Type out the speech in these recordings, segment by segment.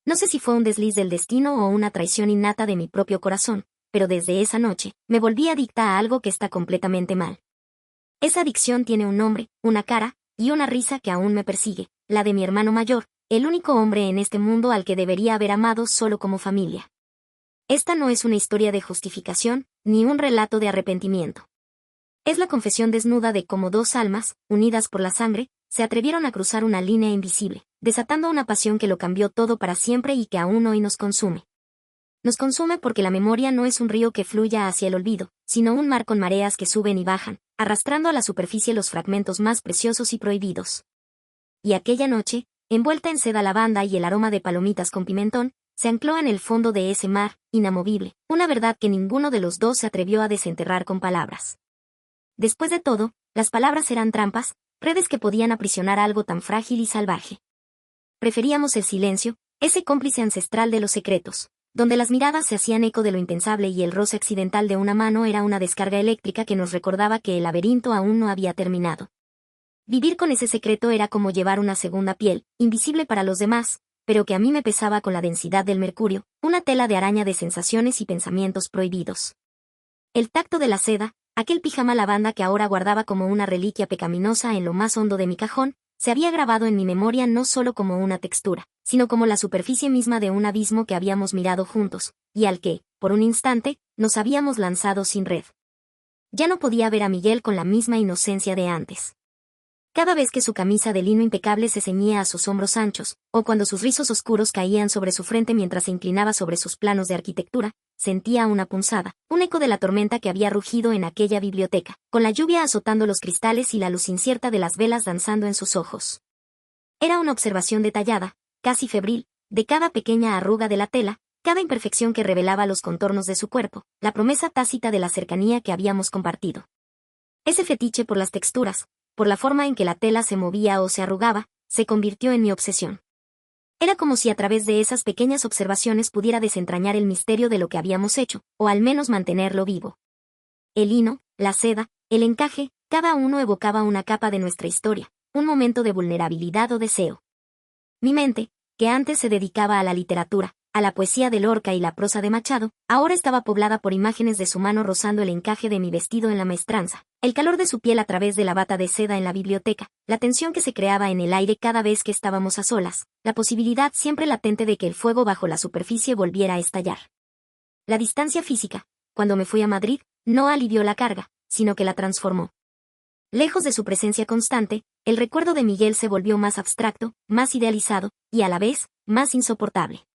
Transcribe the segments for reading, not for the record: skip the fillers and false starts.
No sé si fue un desliz del destino o una traición innata de mi propio corazón, pero desde esa noche, me volví adicta a algo que está completamente mal. Esa adicción tiene un nombre, una cara, y una risa que aún me persigue, la de mi hermano mayor, el único hombre en este mundo al que debería haber amado solo como familia. Esta no es una historia de justificación, ni un relato de arrepentimiento. Es la confesión desnuda de cómo dos almas, unidas por la sangre, se atrevieron a cruzar una línea invisible, desatando una pasión que lo cambió todo para siempre y que aún hoy nos consume. Nos consume porque la memoria no es un río que fluya hacia el olvido, sino un mar con mareas que suben y bajan, arrastrando a la superficie los fragmentos más preciosos y prohibidos. Y aquella noche, envuelta en seda lavanda y el aroma de palomitas con pimentón, se ancló en el fondo de ese mar, inamovible, una verdad que ninguno de los dos se atrevió a desenterrar con palabras. Después de todo, las palabras eran trampas, redes que podían aprisionar algo tan frágil y salvaje. Preferíamos el silencio, ese cómplice ancestral de los secretos, donde las miradas se hacían eco de lo impensable y el roce accidental de una mano era una descarga eléctrica que nos recordaba que el laberinto aún no había terminado. Vivir con ese secreto era como llevar una segunda piel, invisible para los demás, pero que a mí me pesaba con la densidad del mercurio, una tela de araña de sensaciones y pensamientos prohibidos. El tacto de la seda, aquel pijama lavanda que ahora guardaba como una reliquia pecaminosa en lo más hondo de mi cajón, se había grabado en mi memoria no solo como una textura, sino como la superficie misma de un abismo que habíamos mirado juntos, y al que, por un instante, nos habíamos lanzado sin red. Ya no podía ver a Miguel con la misma inocencia de antes. Cada vez que su camisa de lino impecable se ceñía a sus hombros anchos, o cuando sus rizos oscuros caían sobre su frente mientras se inclinaba sobre sus planos de arquitectura, sentía una punzada, un eco de la tormenta que había rugido en aquella biblioteca, con la lluvia azotando los cristales y la luz incierta de las velas danzando en sus ojos. Era una observación detallada, casi febril, de cada pequeña arruga de la tela, cada imperfección que revelaba los contornos de su cuerpo, la promesa tácita de la cercanía que habíamos compartido. Ese fetiche por las texturas, por la forma en que la tela se movía o se arrugaba, se convirtió en mi obsesión. Era como si a través de esas pequeñas observaciones pudiera desentrañar el misterio de lo que habíamos hecho, o al menos mantenerlo vivo. El hino, la seda, el encaje, cada uno evocaba una capa de nuestra historia, un momento de vulnerabilidad o deseo. Mi mente, que antes se dedicaba a la literatura, a la poesía de Lorca y la prosa de Machado, ahora estaba poblada por imágenes de su mano rozando el encaje de mi vestido en la maestranza, el calor de su piel a través de la bata de seda en la biblioteca, la tensión que se creaba en el aire cada vez que estábamos a solas, la posibilidad siempre latente de que el fuego bajo la superficie volviera a estallar. La distancia física, cuando me fui a Madrid, no alivió la carga, sino que la transformó. Lejos de su presencia constante, el recuerdo de Miguel se volvió más abstracto, más idealizado, y a la vez, más insoportable.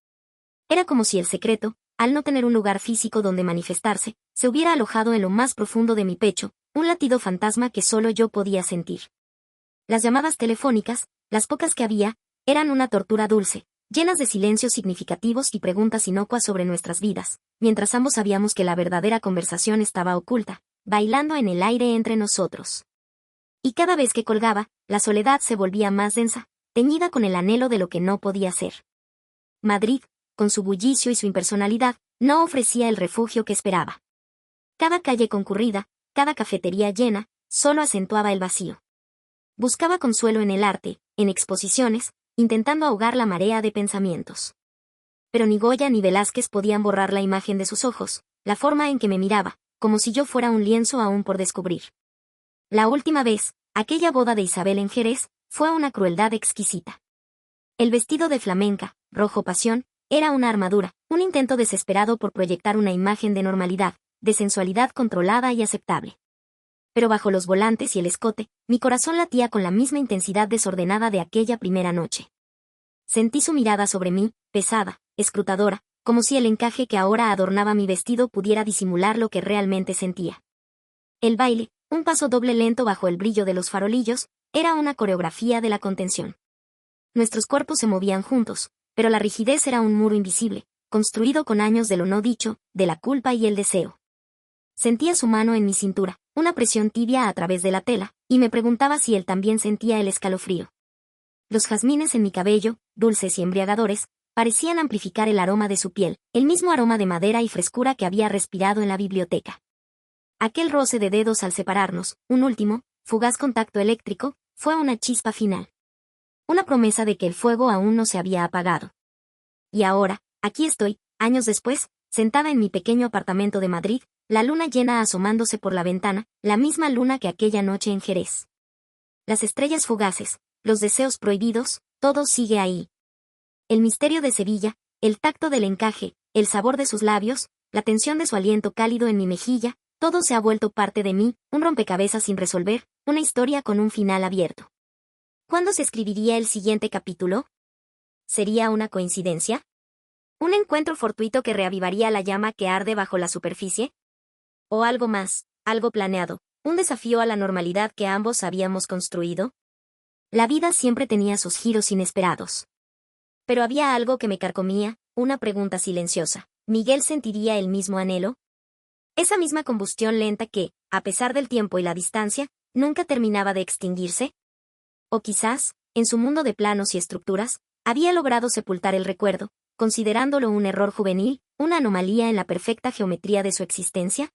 Era como si el secreto, al no tener un lugar físico donde manifestarse, se hubiera alojado en lo más profundo de mi pecho, un latido fantasma que solo yo podía sentir. Las llamadas telefónicas, las pocas que había, eran una tortura dulce, llenas de silencios significativos y preguntas inocuas sobre nuestras vidas, mientras ambos sabíamos que la verdadera conversación estaba oculta, bailando en el aire entre nosotros. Y cada vez que colgaba, la soledad se volvía más densa, teñida con el anhelo de lo que no podía ser. Madrid, con su bullicio y su impersonalidad, no ofrecía el refugio que esperaba. Cada calle concurrida, cada cafetería llena, solo acentuaba el vacío. Buscaba consuelo en el arte, en exposiciones, intentando ahogar la marea de pensamientos. Pero ni Goya ni Velázquez podían borrar la imagen de sus ojos, la forma en que me miraba, como si yo fuera un lienzo aún por descubrir. La última vez, aquella boda de Isabel en Jerez, fue una crueldad exquisita. El vestido de flamenca, rojo pasión, era una armadura, un intento desesperado por proyectar una imagen de normalidad, de sensualidad controlada y aceptable. Pero bajo los volantes y el escote, mi corazón latía con la misma intensidad desordenada de aquella primera noche. Sentí su mirada sobre mí, pesada, escrutadora, como si el encaje que ahora adornaba mi vestido pudiera disimular lo que realmente sentía. El baile, un paso doble lento bajo el brillo de los farolillos, era una coreografía de la contención. Nuestros cuerpos se movían juntos, pero la rigidez era un muro invisible, construido con años de lo no dicho, de la culpa y el deseo. Sentía su mano en mi cintura, una presión tibia a través de la tela, y me preguntaba si él también sentía el escalofrío. Los jazmines en mi cabello, dulces y embriagadores, parecían amplificar el aroma de su piel, el mismo aroma de madera y frescura que había respirado en la biblioteca. Aquel roce de dedos al separarnos, un último, fugaz contacto eléctrico, fue una chispa final. Una promesa de que el fuego aún no se había apagado. Y ahora, aquí estoy, años después, sentada en mi pequeño apartamento de Madrid, la luna llena asomándose por la ventana, la misma luna que aquella noche en Jerez. Las estrellas fugaces, los deseos prohibidos, todo sigue ahí. El misterio de Sevilla, el tacto del encaje, el sabor de sus labios, la tensión de su aliento cálido en mi mejilla, todo se ha vuelto parte de mí, un rompecabezas sin resolver, una historia con un final abierto. ¿Cuándo se escribiría el siguiente capítulo? ¿Sería una coincidencia? ¿Un encuentro fortuito que reavivaría la llama que arde bajo la superficie? ¿O algo más, algo planeado, un desafío a la normalidad que ambos habíamos construido? La vida siempre tenía sus giros inesperados. Pero había algo que me carcomía, una pregunta silenciosa. ¿Miguel sentiría el mismo anhelo? Esa misma combustión lenta que, a pesar del tiempo y la distancia, nunca terminaba de extinguirse. O quizás, en su mundo de planos y estructuras, había logrado sepultar el recuerdo, considerándolo un error juvenil, una anomalía en la perfecta geometría de su existencia.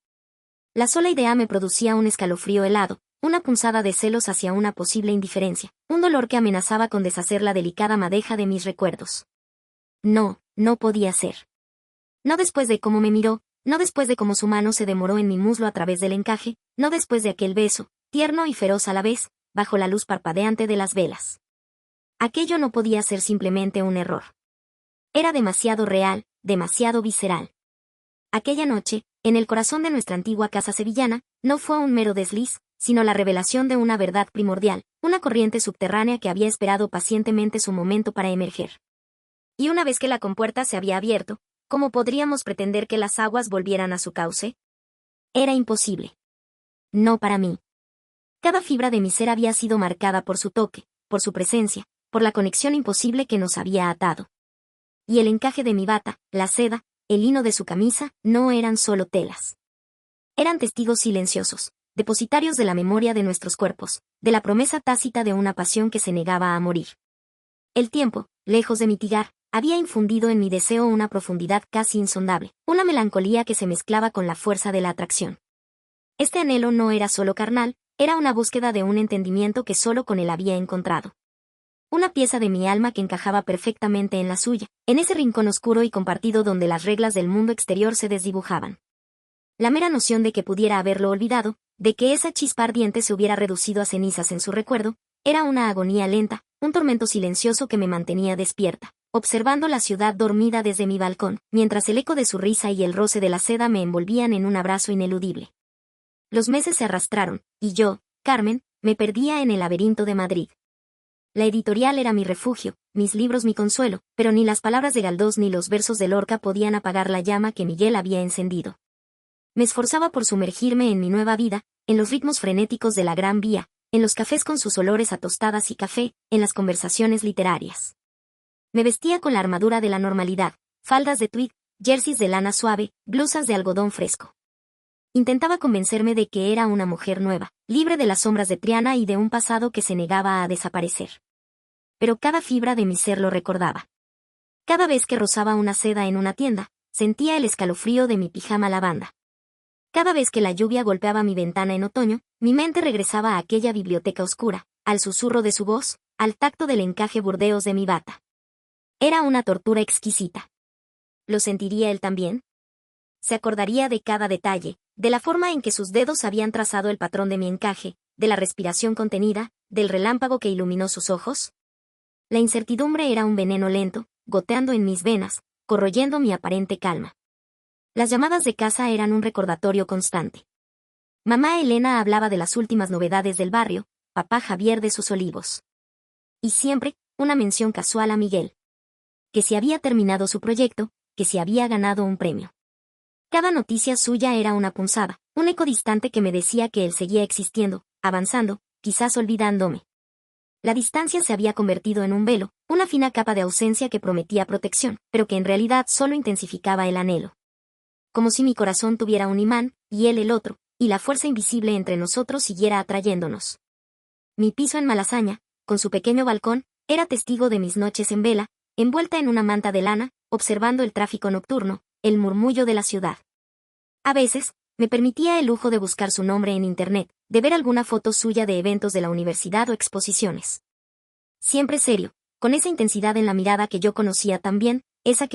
La sola idea me producía un escalofrío helado, una punzada de celos hacia una posible indiferencia, un dolor que amenazaba con deshacer la delicada madeja de mis recuerdos. No, no podía ser. No después de cómo me miró, no después de cómo su mano se demoró en mi muslo a través del encaje, no después de aquel beso, tierno y feroz a la vez, bajo la luz parpadeante de las velas. Aquello no podía ser simplemente un error. Era demasiado real, demasiado visceral. Aquella noche, en el corazón de nuestra antigua casa sevillana, no fue un mero desliz, sino la revelación de una verdad primordial, una corriente subterránea que había esperado pacientemente su momento para emerger. Y una vez que la compuerta se había abierto, ¿cómo podríamos pretender que las aguas volvieran a su cauce? Era imposible. No para mí. Cada fibra de mi ser había sido marcada por su toque, por su presencia, por la conexión imposible que nos había atado. Y el encaje de mi bata, la seda, el lino de su camisa, no eran solo telas. Eran testigos silenciosos, depositarios de la memoria de nuestros cuerpos, de la promesa tácita de una pasión que se negaba a morir. El tiempo, lejos de mitigar, había infundido en mi deseo una profundidad casi insondable, una melancolía que se mezclaba con la fuerza de la atracción. Este anhelo no era solo carnal, era una búsqueda de un entendimiento que solo con él había encontrado. Una pieza de mi alma que encajaba perfectamente en la suya, en ese rincón oscuro y compartido donde las reglas del mundo exterior se desdibujaban. La mera noción de que pudiera haberlo olvidado, de que esa chispa ardiente se hubiera reducido a cenizas en su recuerdo, era una agonía lenta, un tormento silencioso que me mantenía despierta, observando la ciudad dormida desde mi balcón, mientras el eco de su risa y el roce de la seda me envolvían en un abrazo ineludible. Los meses se arrastraron, y yo, Carmen, me perdía en el laberinto de Madrid. La editorial era mi refugio, mis libros mi consuelo, pero ni las palabras de Galdós ni los versos de Lorca podían apagar la llama que Miguel había encendido. Me esforzaba por sumergirme en mi nueva vida, en los ritmos frenéticos de la Gran Vía, en los cafés con sus olores a tostadas y café, en las conversaciones literarias. Me vestía con la armadura de la normalidad, faldas de tweed, jerseys de lana suave, blusas de algodón fresco. Intentaba convencerme de que era una mujer nueva, libre de las sombras de Triana y de un pasado que se negaba a desaparecer. Pero cada fibra de mi ser lo recordaba. Cada vez que rozaba una seda en una tienda, sentía el escalofrío de mi pijama lavanda. Cada vez que la lluvia golpeaba mi ventana en otoño, mi mente regresaba a aquella biblioteca oscura, al susurro de su voz, al tacto del encaje burdeos de mi bata. Era una tortura exquisita. ¿Lo sentiría él también? Se acordaría de cada detalle, de la forma en que sus dedos habían trazado el patrón de mi encaje, de la respiración contenida, del relámpago que iluminó sus ojos. La incertidumbre era un veneno lento, goteando en mis venas, corroyendo mi aparente calma. Las llamadas de casa eran un recordatorio constante. Mamá Elena hablaba de las últimas novedades del barrio, papá Javier de sus olivos. Y siempre, una mención casual a Miguel. Que si había terminado su proyecto, que si había ganado un premio. Cada noticia suya era una punzada, un eco distante que me decía que él seguía existiendo, avanzando, quizás olvidándome. La distancia se había convertido en un velo, una fina capa de ausencia que prometía protección, pero que en realidad solo intensificaba el anhelo. Como si mi corazón tuviera un imán, y él el otro, y la fuerza invisible entre nosotros siguiera atrayéndonos. Mi piso en Malasaña, con su pequeño balcón, era testigo de mis noches en vela, envuelta en una manta de lana, observando el tráfico nocturno, el murmullo de la ciudad. A veces, me permitía el lujo de buscar su nombre en internet, de ver alguna foto suya de eventos de la universidad o exposiciones. Siempre serio, con esa intensidad en la mirada que yo conocía tan bien, esa que